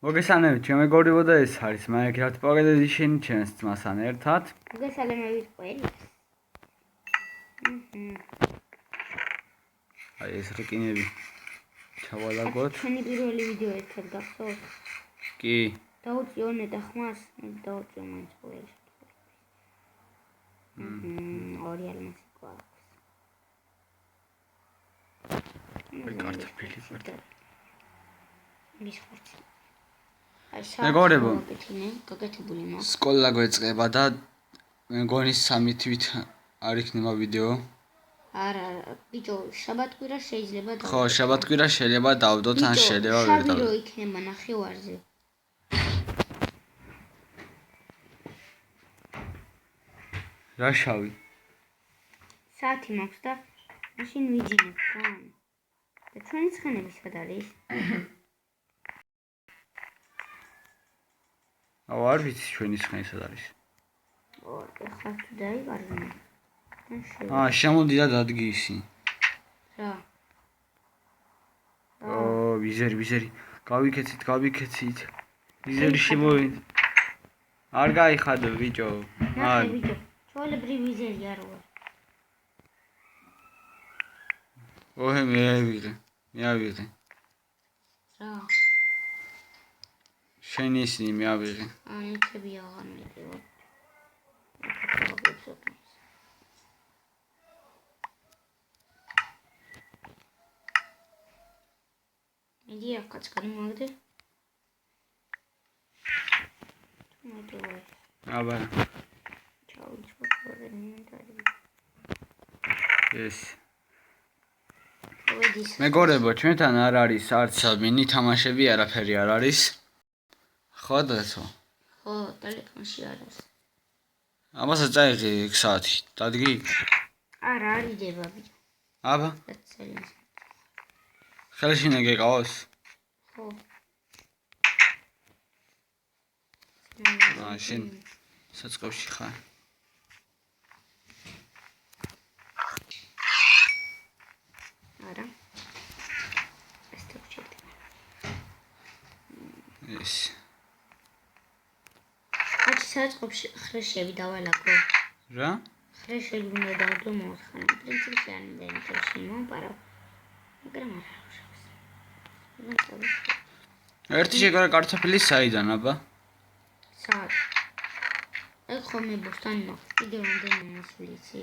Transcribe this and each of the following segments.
მოგესალმებით, ჩემეგორებო და ეს არის Minecraft Pocket Edition ჩემს ძმასთან ერთად. მოგესალმებით ყველას. აი ეს რკინები ჩავალაგოთ. ჩვენი პირველი ვიდეო ერთად გახსოვთ? კი. დაუწიო ნეტა ხმას, დაუწიო მაინც ყველას. ორი ალმასი გვაქვს. კარტოფილი ყარდა. მის ხორცი. მეგობრებო, გაკეთებული მაქვს. სკოლა გვეწყება და მეგონი 3 თვით არ იქნება ვიდეო. არა, ბიჭო, შაბათკვირა შეიძლება დავდოთ. ხო, შაბათკვირა შეიძლება დავდოთ ან შეიძლება ვერ დავდოთ. შაბირო იქნება ნახევარზე. რა შავი? საათი მაქვს და მაშინ ვიძინებ რა. და ჩვენი ცხენები სად არის? არ ვიცი ჩვენი ცხენი სად არის. ეხლა თუ დაივარგნე. შემოდი და დადგი ისი. რა? ვიზერი. გავიქეცით. ვიზერი შემოვიდა. არ გაიხადო ბიჭო. ნახე ბიჭო, ჩვეულებრივი ვიზერი არ ვარ. მე ავიღე. რა? შენი ისინი მე ავიღე. ნიჩები აღარ მიყევარ. მიდი აქაც გამოვაგდე. აბა. ჩავიჩვენე ინვენტარი. ეს. მეგობრებო, ჩვენთან არ არის არც მინი თამაშები, არაფერი არ არის. ხო დაცო? ხო, ტელეფონში არის. ამასაც წაიღე 1 საათი. დადგი? არა, არიდება ბიჭო. აბა. ხელში ნაგეკავს? ხო. შენ საწყობში ხარ. არა. ეს თქჩეთ. ეს. აქ საწყობში ხრეშები დავალაგო. რა? ხრეშები უნდა დავდო მოხანა. პრინციპში არ მინდა ინტერესი მომპარავ. მაგრამ არა. ერთი შეგარა კარტოფილი საიდან აბა? სად? ეხლა მე ბოსტანი მაქვს. კიდევ რამდენი მოსული იცი?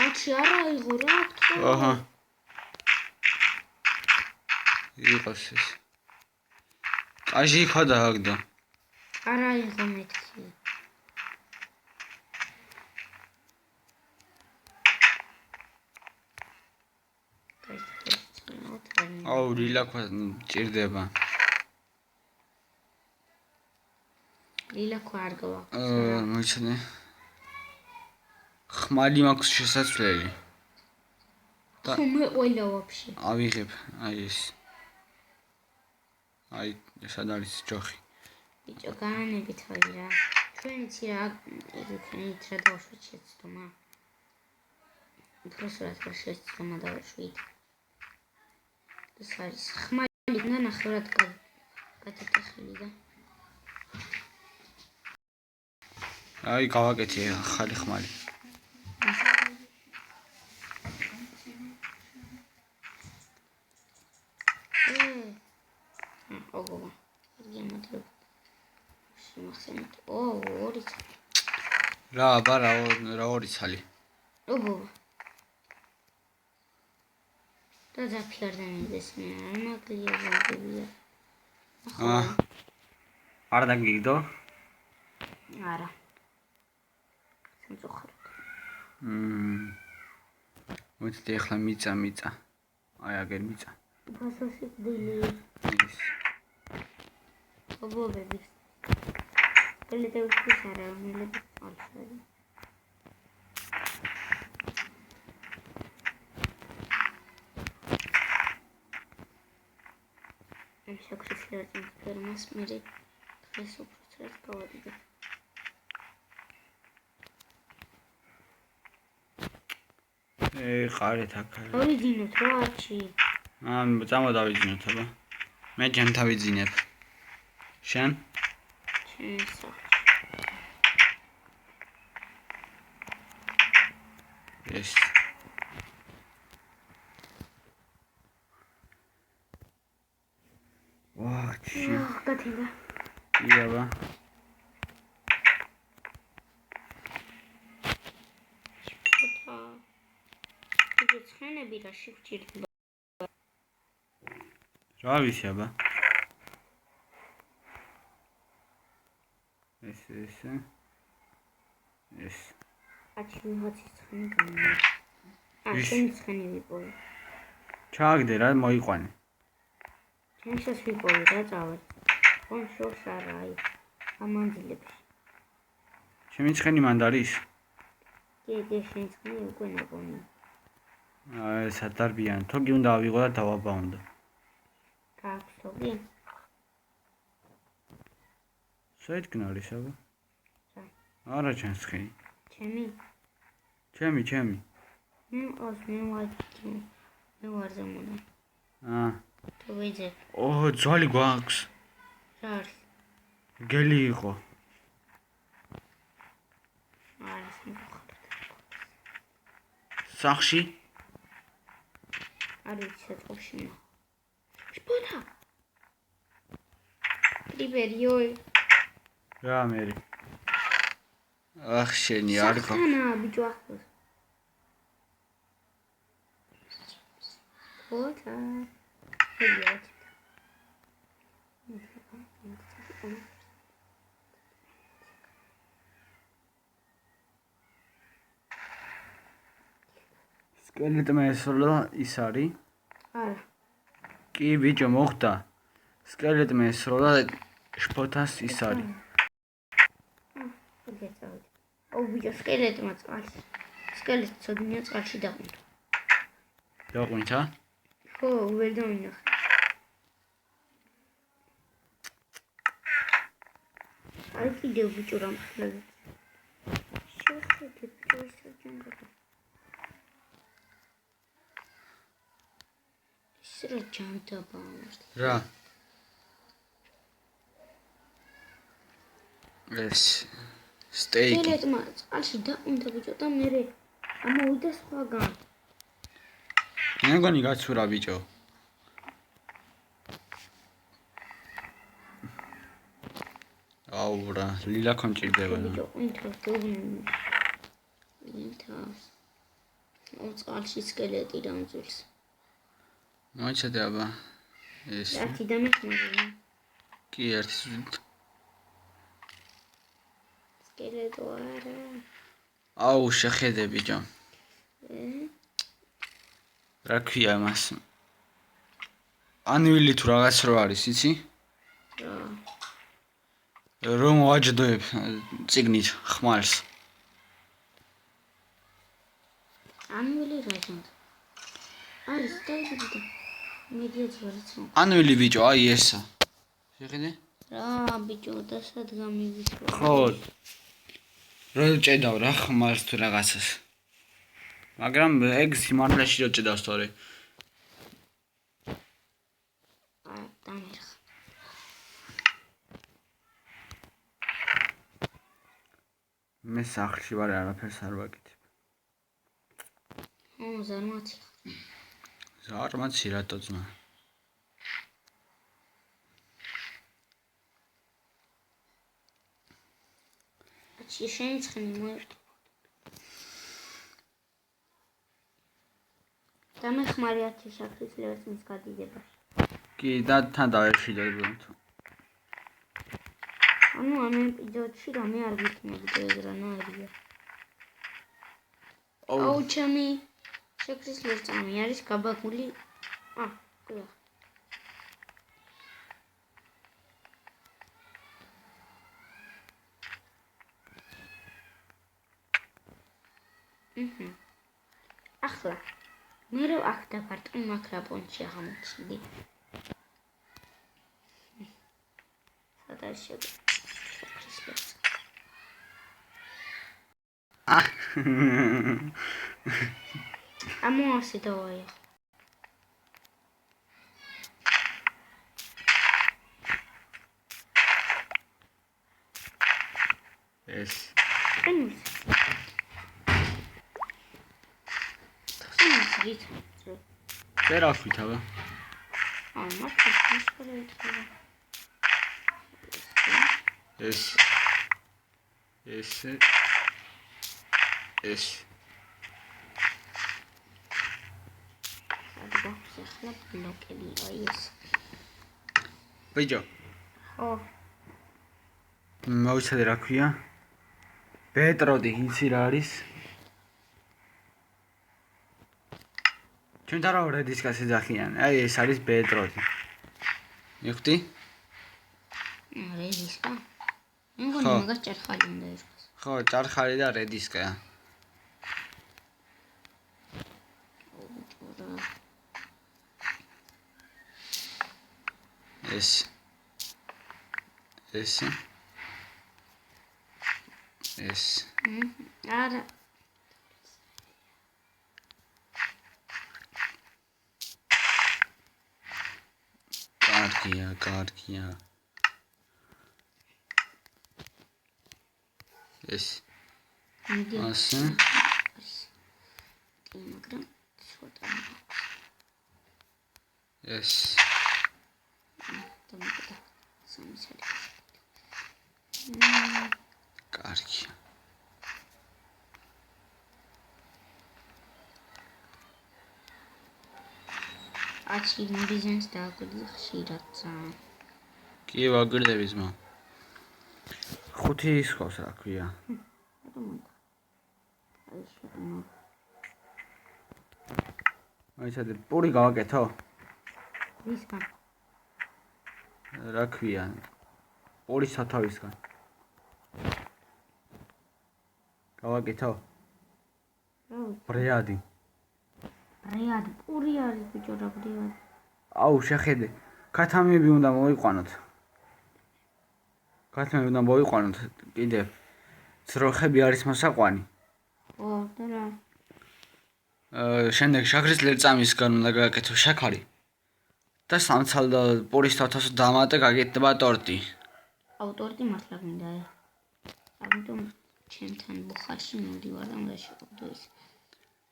აჩი არა იღო რა ხო? აჰა. იყოს ეს. აჟი იქა დააგდო. არა იღო მეთქი. აუ ილაქვა ჭირდება. ილაქვა არ გვაქვს. მოიცადე. ხმალი მაქვს შესაძლებელი. ხო მე ყველა ვაფშე. ავიღებ, აი ეს. აი სად არის ჯოხი. ბიჭო განანებით ვაი რა. ჩვენიც რა იქნით რა დავშვით შეცდომა. უბრალოდ რა შეცდომა დავშვით. ეს არის ხმალი და ნახევრად გაწეთახილი და აი გავაკეთე ხალი ხმალი. ოგო. გემატრო. შემახსენეთ. ორი ცალი. რა აბა რა ორი ცალი. ოგო. და ზაფიარდა მიდეს მე არ მაგლია ზამბია. არ დაგიგდო? არა. სამწუხაროდ. მოიცადე ახლა მიწა. აი აგერ მიწა. ფასოსი დილი. ის. ოგო ბები. კოლეტევსკის არა მილები ალფრედი. ამ შეკრიფლერტის ფერმას მერე დღეს უფრო წრეს გავადიდებ. ყარეთ აქ. დავიძინოთ რა არჩი. წამოდავიძინოთ აბა. მე ჯან თავიძინებ. შენ? ჩენსა. ეს. ვაჩი. გათენდა. კი აბა. ცხენები რა შევჭირდება. რა ვიცი აბა. ეს. აჩი ვიღაცის ცხენი გამა. შენი ცხენი ვიპოვე. ჩააგდე რა მოიყვანე. შენსაც ვიპოვე რა წავედ. ხომ შორს არა აი. ამანძილებს. ჩემი ცხენი მანდ არის? კი, შენი ცხენი უკვე ნაპოვნია. სადარბიან, თოგი უნდა ავიღო და დავაბაუნდო. გაქვს თოგი? საერთოდ არის აბა? რა? არა ჩემს ცხენი. ჩემი? ჩემი. მე ვარ ზემოდან. თუ ვიძე. ძვალი გვაქვს. რა არის? გელი იყო. არის მიხარ. სახში? არის სეტყში. შპოთა. პრიბერიოი. რა მერი? ახ შენი არ გო. ხანა ბიჭო ახლა. ოთა. ჰელიოთ. სკელეტმა ესროლა ის არის? არა. კი ბიჭო მოხდა. სკელეტმა ესროლა შფოთას ის არის. ბიჭო სკელეტმა წყალში. სკელეტი ცოდნია წყალში დაყვინდა. დაყვინდა? ხო, ვერ დავინახე. აი კიდევ ბიჭო რამ ხლები. შეხედე ბიჭო ეს ჯანდა. რა ჯანდა ბავშვი. რა? ეს სტეიკი. სკელეტმა წყალში დაყვინდა ბიჭო და მე ამოვიდა სხვაგან. მე მგონი გაცურა ბიჭო. აუ რა, ლილა კონჭირდება. ბიჭო, ინთო გეუბნები. ინთო. წყალში სკელეტი დამძულს. მოიჩადე აბა. ეს. ერთი დამეხმარა. კი ერთი სულ. სკელეტო არა. აუ შეხედე ბიჭო. რა ქვია მას? ანვილი თუ რაღაც რო არის, იცი? რა. რომ ვაჯდოებ ციგნით ხმალს. ანვილი რა ჯანდა? არის დაიჭირდა. მედიაც ვარიცო. ანვილი ბიჭო, აი ესა. შეხედე? რა ბიჭო, და სად გამივიწვა? ხო. რო ჭედავ რა ხმალს თუ რაღაცას. მაგრამ ეგ სიმართლეში რო ჭედავს თორე. დამერხ. მე სახლში ვარ, არაფერს არ ვაკეთებ. ზარმაცი. ზარმაცი რატო ძმა? აჩი შენი ცხენი მოერტო. დამეხმარი 10 შაქრის ლევასის გადიდება. კი და თან დავეშიდებ თუ. ანუ ამ ეპიზოდში რამე არ გიქნები და ეგ რა ნაირია. აუ ჩემი შაქრის ლევასი არის გაბაგული. ყველა. ახლა მე რო აქ დაფარტყი მაკრაპონში აღმოჩნდი. სადაც შაქრის ამოასე დავაი ახლა. ეს ხენურს. ხენურს რით? წერაქვით აბა. მართლა ისე ეთქვა. ეს გადაგვაქვს ახლა ბლოკები, აი ეს. ბიჭო, ხო, მოვიცადე რა ქვია? ბეტროდი იცი რა არის? ჩვენ დარავ რედისკას ეძახიან. აი ეს არის ბეტროდი. მიხვდი? რედისკა. მე მგონი მაგას ჭერხალი უნდა ერქოს. ხო, ჭარხალი და რედისკა. ეს არა. კარგია. ეს ასე. მაგრამ ცოტა. ეს დამოკიდა. სამისარი. კარგია. აჩი მიზენს დააკვირდი ხშირად ძალიან. კი ვაგირდები ზმა. 5 ისხავს რა ქვია. აიცადე პური გავაკეთო? ვისგან? რა ქვია? პური სათავისგან. გავაკეთო? ბრეადი. ბრეადი, პური არის ბიჭო რა ბრეადი. აუ შეხედე. ქათამები უნდა მოიყვანოთ. კიდევ. ძროხები არის მოსაყვანი. ო, და რა? შემდეგ შაქრის ლერწამისგან უნდა გააკეთო შაქარი. და სამცალ და პურის თავთას დამატე გაკეთდება ტორტი. აუ ტორტი მართლა გინდა. ამიტომ ჩემთან ბუხარში მოვდივარ და უნდა შევდო ის.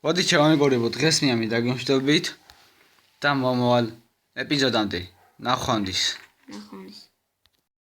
მოდი ჩავამეგობრებო, დღეს მიამი დაგემშვიდობით და მომავალ ეპიზოდამდე. ნახვამდის.